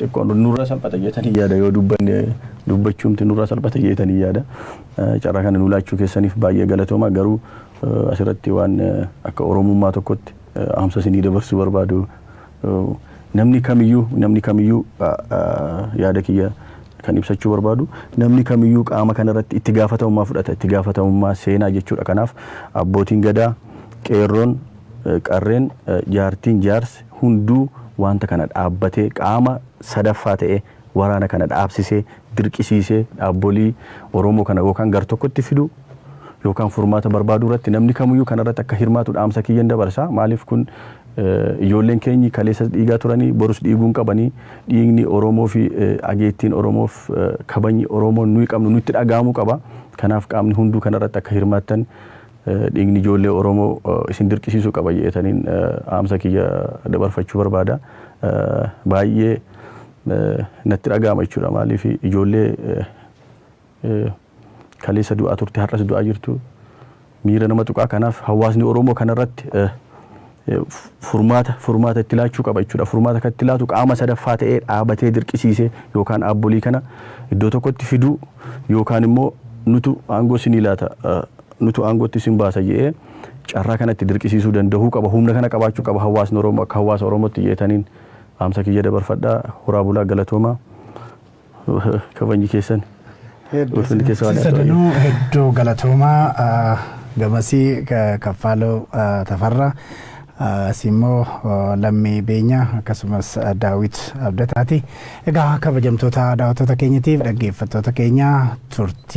xiqqoon nurra salphata jettanii yaada yoo dubbachuumti nurra salphata jettanii yaada carraa kana nu laachuu keessaniif baay'ee galatooma garuu asirratti waan akka oromummaa tokkotti amsa isinii dabarsuu barbaadu namni kamiyyuu yaada kiyya kan ibsachuu barbaadu namni kamiyyuu qaama kanarratti itti gaafatamummaa fudhata itti gaafatamummaa seenaa jechuudha kanaaf abbootiin gadaa qeerroon qarreen jaartiin jaarsi hunduu wanta kana dhaabbatee qaama sadaffaa ta'e waraana kana dhaabsisee dirqisiisee dhaabbolii Oromoo kana yookaan gar tokkotti fidu yookaan furmaata barbaaduu irratti namni kamiyyuu kanarratti akka hirmaatu dhaamsa kiyyan dabarsa maaliif kun ijoolleen keenyi kaleessa dhiigaa turanii borus dhiiguun qabanii dhiigni Oromoo fi ageettiin Oromoof kabajni Oromoo nuyi qabnu nutti dhagahamuu qaba kanaaf qaamni hunduu kanarratti akka hirmaattan dhiigni ijoollee Oromoo isin dirqisiisuu qaba jedhaniin dhaamsa kiyya dabarfachuu barbaada baay'ee natti dhagahama jechuudha maaliif ijoollee kaleessa du'aa turte har'as du'aa jirtu miira nama tuqaa kanaaf hawaasni Oromoo kanarratti furmaata itti laachuu qaba jechuudha furmaata kan itti laatu qaama sadaffaa ta'ee dhaabatee dirqisiisee yookaan dhaabbolii kana iddoo tokkotti fiduu yookaan immoo nutu aangoo isinii laata nutu aangootti isin baasa jedhee carraa kanatti dirqisiisuu danda'uu qaba humna kana qabaachuu qaba hawaasni Oromoo akka hawaasa Oromootti jedhaniin dhaamsa kiyya dabarfadhaa horaa bulaa galatoomaa kabajni keessan sadanuu hedduu galatoomaa gamasii kaffaaloo tafarra simmoo lammii beenya akkasumas daawit abdataati egaa kabajamtoota daawwattoota keenyatiif dhaggeeffattoota keenya turtii